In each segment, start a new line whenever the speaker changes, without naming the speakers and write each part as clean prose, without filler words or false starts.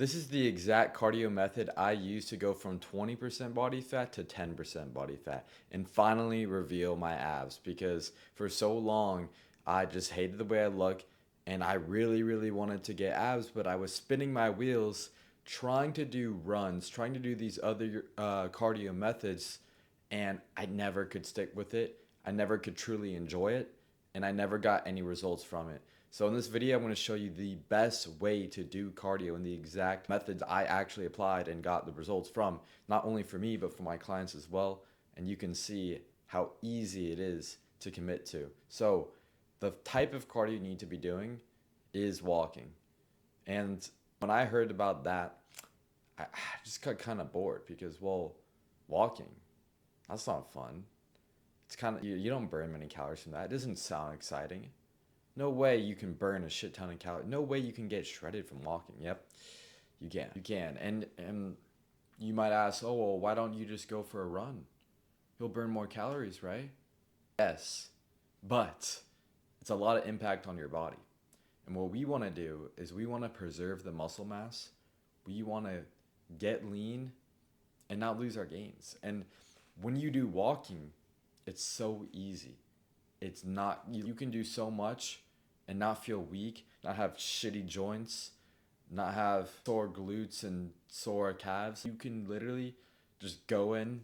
This is the exact cardio method I use to go from 20% body fat to 10% body fat and finally reveal my abs because for so long I just hated the way I look and I really, really wanted to get abs, but I was spinning my wheels trying to do runs, trying to do these other cardio methods, and I never could stick with it. I never could truly enjoy it, and I never got any results from it. So in this video, I'm going to show you the best way to do cardio and the exact methods I actually applied and got the results from, not only for me, but for my clients as well. And you can see how easy it is to commit to. So the type of cardio you need to be doing is walking. And when I heard about that, I just got kind of bored because, well, walking, that's not fun. It's kind of, you don't burn many calories from that. It doesn't sound exciting. No way you can burn a shit ton of calories. No way you can get shredded from walking. Yep, you can. You can. And you might ask, oh, well, why don't you just go for a run? You'll burn more calories, right? Yes, but it's a lot of impact on your body. And what we want to do is we want to preserve the muscle mass. We want to get lean and not lose our gains. And when you do walking, it's so easy. It's not, you can do so much and not feel weak, not have shitty joints, not have sore glutes and sore calves. You can literally just go in,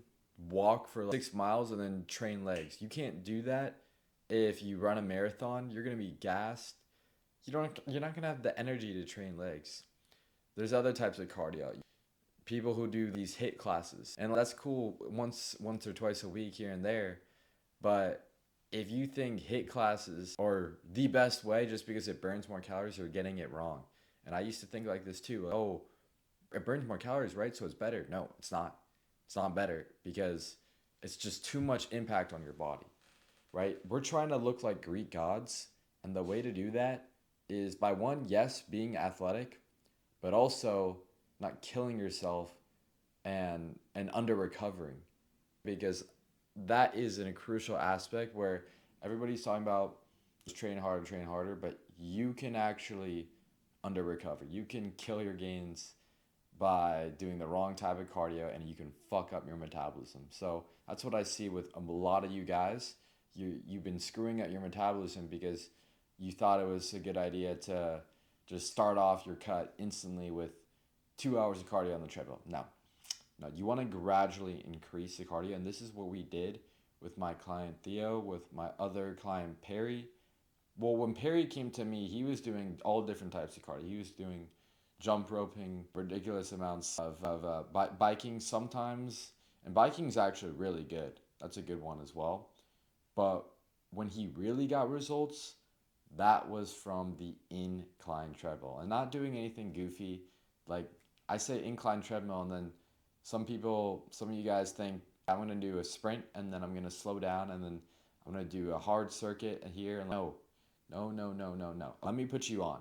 walk for like 6 miles and then train legs. You can't do that if you run a marathon. You're gonna be gassed. You're not gonna have the energy to train legs. There's other types of cardio. People who do these HIIT classes, and that's cool once or twice a week here and there, but if you think HIIT classes are the best way just because it burns more calories, you're getting it wrong. And I used to think like this too. Like, oh, it burns more calories, right? So it's better. No, it's not. It's not better because it's just too much impact on your body, right? We're trying to look like Greek gods. And the way to do that is by one, yes, being athletic, but also not killing yourself and under recovering, because that is in a crucial aspect where everybody's talking about just train harder, but you can actually under recover. You can kill your gains by doing the wrong type of cardio and you can fuck up your metabolism. So that's what I see with a lot of you guys. You've been screwing up your metabolism because you thought it was a good idea to just start off your cut instantly with 2 hours of cardio on the treadmill. No, you want to gradually increase the cardio, and this is what we did with my client Theo, with my other client Perry. Well, when Perry came to me, he was doing all different types of cardio. He was doing jump roping, ridiculous amounts of biking sometimes, and biking's actually really good. That's a good one as well. But when he really got results, that was from the incline treadmill and not doing anything goofy. Like, I say incline treadmill, and then some of you guys think I'm gonna do a sprint and then I'm gonna slow down and then I'm gonna do a hard circuit here. And no, no, no, no, no, no. Let me put you on.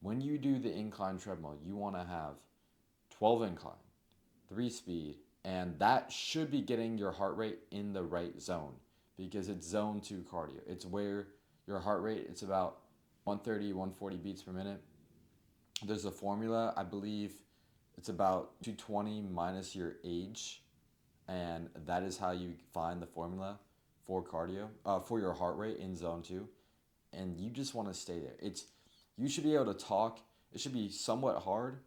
When you do the incline treadmill, you want to have 12 incline, 3 speed, and that should be getting your heart rate in the right zone because it's zone 2 cardio. It's where your heart rate, it's about 130, 140 beats per minute. There's a formula, I believe it's about 220 minus your age, and that is how you find the formula for cardio, for your heart rate in zone 2, and you just want to stay there. You should be able to talk. It should be somewhat hard,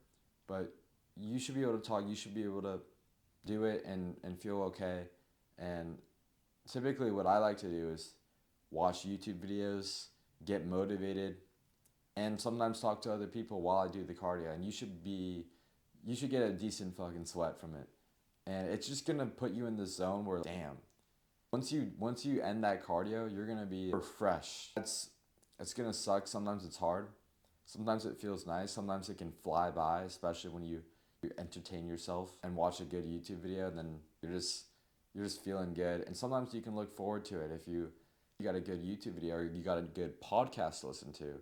but you should be able to talk. You should be able to do it and feel okay. And typically what I like to do is watch YouTube videos, get motivated, and sometimes talk to other people while I do the cardio. And you should get a decent fucking sweat from it. And it's just gonna put you in this zone where, damn, once you end that cardio, you're gonna be refreshed. It's gonna suck. Sometimes it's hard. Sometimes it feels nice. Sometimes it can fly by, especially when you entertain yourself and watch a good YouTube video, and then you're just feeling good. And sometimes you can look forward to it if you got a good YouTube video or you got a good podcast to listen to.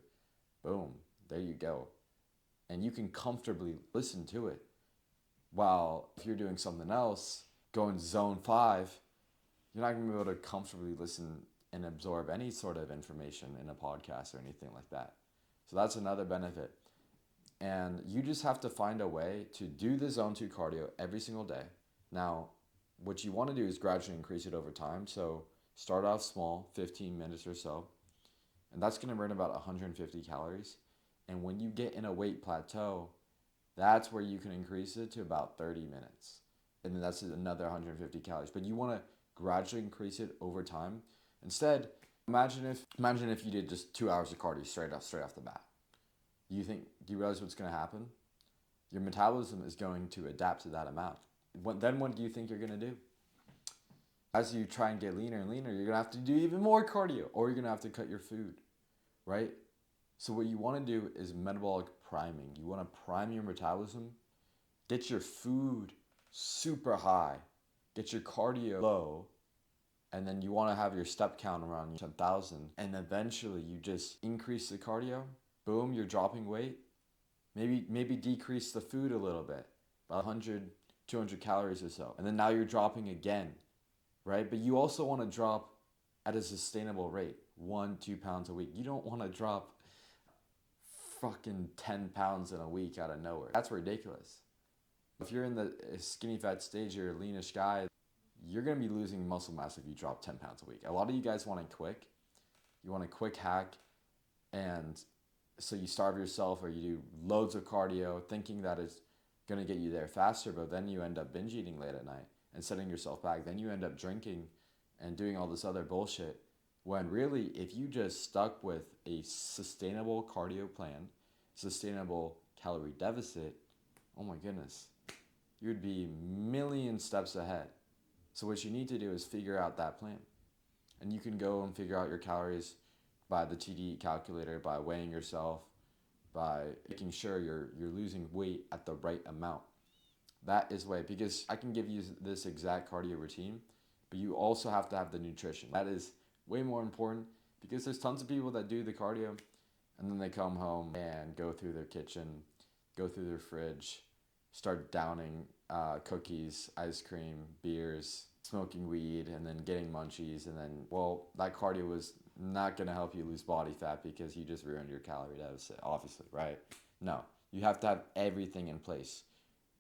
Boom, there you go. And you can comfortably listen to it. While if you're doing something else, going zone 5, you're not going to be able to comfortably listen and absorb any sort of information in a podcast or anything like that. So that's another benefit. And you just have to find a way to do the zone 2 cardio every single day. Now, what you want to do is gradually increase it over time. So start off small, 15 minutes or so, and that's going to burn about 150 calories. And when you get in a weight plateau, that's where you can increase it to about 30 minutes. And then that's another 150 calories. But you want to gradually increase it over time. Instead, imagine if you did just 2 hours of cardio straight off the bat. Do you realize what's going to happen? Your metabolism is going to adapt to that amount. Then what do you think you're going to do? As you try and get leaner and leaner, you're going to have to do even more cardio, or you're going to have to cut your food, right? So what you want to do is metabolic priming. You want to prime your metabolism, get your food super high, get your cardio low, and then you want to have your step count around 10,000, and eventually you just increase the cardio. Boom, you're dropping weight. Maybe decrease the food a little bit, about 100, 200 calories or so. And then now you're dropping again, right? But you also want to drop at a sustainable rate, 1-2 pounds a week. You don't want to drop fucking 10 pounds in a week out of nowhere. That's ridiculous. If you're in the skinny fat stage, you're a leanish guy, you're going to be losing muscle mass if you drop 10 pounds a week. A lot of you guys want it quick. You want a quick hack, and so you starve yourself or you do loads of cardio thinking that it's going to get you there faster, but then you end up binge eating late at night and setting yourself back. Then you end up drinking and doing all this other bullshit, when really, if you just stuck with a sustainable cardio plan, sustainable calorie deficit, oh my goodness, you would be a million steps ahead. So what you need to do is figure out that plan. And you can go and figure out your calories by the TDE calculator, by weighing yourself, by making sure you're losing weight at the right amount. That is way, because I can give you this exact cardio routine, but you also have to have the nutrition. That is way more important, because there's tons of people that do the cardio and then they come home and go through their kitchen, go through their fridge, start downing cookies, ice cream, beers, smoking weed, and then getting munchies, and then, well, that cardio was not going to help you lose body fat because you just ruined your calorie deficit, obviously, right? No, you have to have everything in place.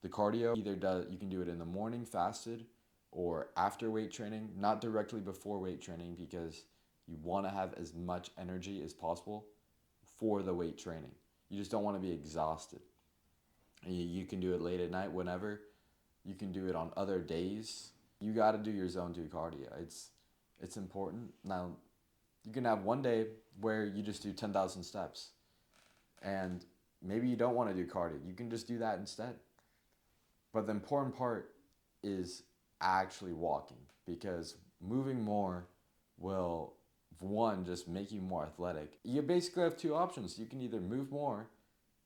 The cardio you can do it in the morning fasted or after weight training, not directly before weight training, because you want to have as much energy as possible for the weight training. You just don't want to be exhausted. You can do it late at night, whenever. You can do it on other days. You got to do your zone 2 cardio. It's important. Now, you can have one day where you just do 10,000 steps, and maybe you don't want to do cardio. You can just do that instead. But the important part is actually walking, because moving more will, one, just make you more athletic. You basically have two options. You can either move more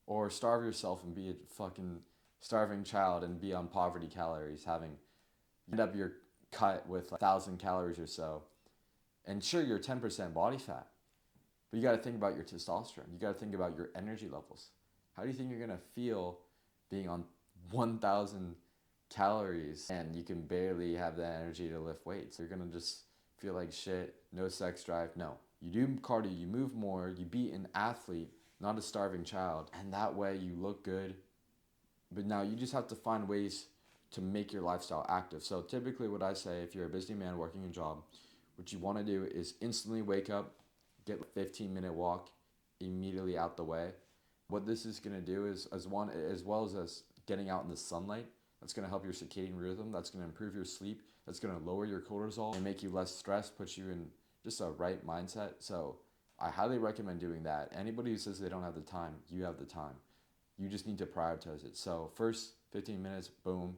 or starve yourself and be a fucking starving child and be on poverty calories, end up your cut with 1,000 calories or so. And sure, you're 10% body fat, but you got to think about your testosterone. You got to think about your energy levels. How do you think you're going to feel being on 1,000 calories and you can barely have the energy to lift weights? You're going to just feel like shit, no sex drive. No, you do cardio, you move more, you be an athlete, not a starving child, and that way you look good. But now you just have to find ways to make your lifestyle active. So typically what I say, if you're a busy man working a job, what you want to do is instantly wake up, get a 15-minute walk immediately out the way. What this is going to do is, as well as getting out in the sunlight, that's going to help your circadian rhythm, that's going to improve your sleep, that's going to lower your cortisol and make you less stressed, put you in just a right mindset. So I highly recommend doing that. Anybody who says they don't have the time, you have the time. You just need to prioritize it. So first 15 minutes, boom,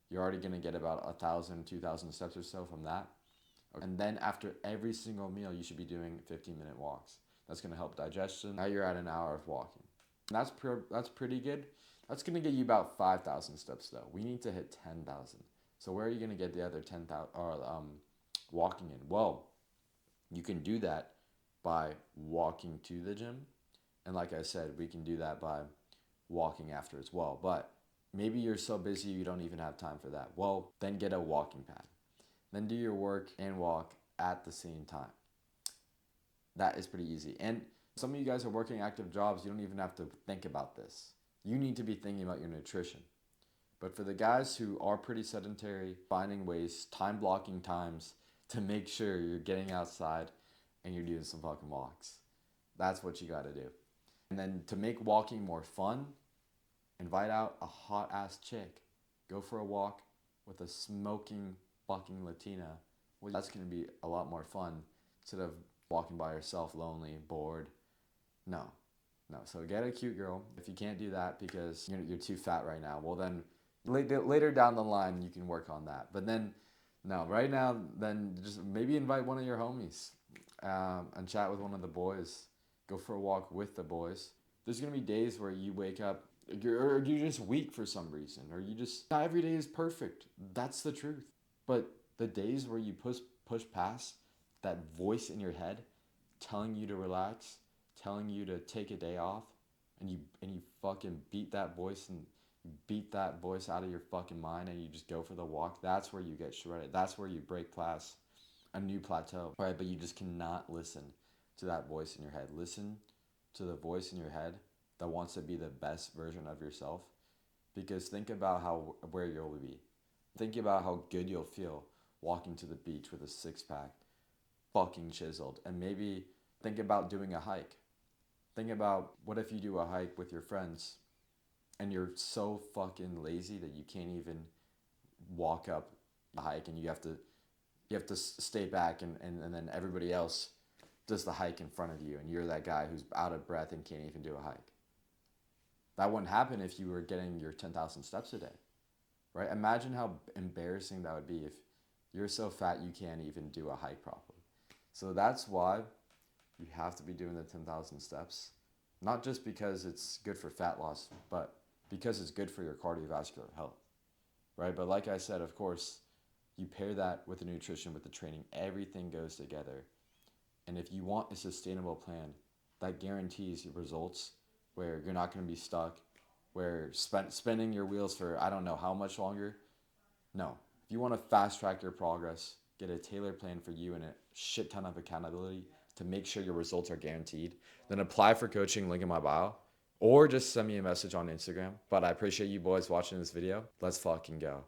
you're already going to get about 1,000, 2,000 steps or so from that. And then after every single meal, you should be doing 15-minute walks. That's going to help digestion. Now you're at an hour of walking. And that's pretty good. That's going to get you about 5,000 steps though. We need to hit 10,000. So where are you going to get the other 10,000 walking in? Well, you can do that by walking to the gym. And like I said, we can do that by walking after as well. But maybe you're so busy you don't even have time for that. Well, then get a walking pad. Then do your work and walk at the same time. That is pretty easy. And some of you guys are working active jobs. You don't even have to think about this. You need to be thinking about your nutrition. But for the guys who are pretty sedentary, finding ways, time blocking times to make sure you're getting outside and you're doing some fucking walks. That's what you got to do. And then to make walking more fun, invite out a hot ass chick. Go for a walk with a smoking fucking Latina. Well, that's going to be a lot more fun instead of walking by yourself, lonely, bored. No, no. So get a cute girl. If you can't do that because you're too fat right now, well then later down the line you can work on that. But then, no, right now, then just maybe invite one of your homies and chat with one of the boys. Go for a walk with the boys. There's gonna be days where you wake up, you're just weak for some reason, or you just not every day is perfect. That's the truth. But the days where you push past that voice in your head, telling you to relax, telling you to take a day off, and you fucking beat that voice out of your fucking mind, and you just go for the walk. That's where you get shredded. That's where you break past a new plateau, right? But you just cannot listen to that voice in your head. Listen to the voice in your head that wants to be the best version of yourself. Because think about how where you'll be. Think about how good you'll feel walking to the beach with a six pack, fucking chiseled, and maybe think about doing a hike. Think about what if you do a hike with your friends and you're so fucking lazy that you can't even walk up the hike, and you have to stay back, and then everybody else does the hike in front of you, and you're that guy who's out of breath and can't even do a hike. That wouldn't happen if you were getting your 10,000 steps a day, right? Imagine how embarrassing that would be if you're so fat you can't even do a hike properly. So that's why you have to be doing the 10,000 steps, not just because it's good for fat loss, but because it's good for your cardiovascular health, right? But like I said, of course, you pair that with the nutrition, with the training, everything goes together. And if you want a sustainable plan that guarantees your results, where you're not going to be stuck, where spinning your wheels for I don't know how much longer, no. If you want to fast track your progress, get a tailored plan for you and a shit ton of accountability to make sure your results are guaranteed, then apply for coaching, link in my bio, or just send me a message on Instagram. But I appreciate you boys watching this video. Let's fucking go.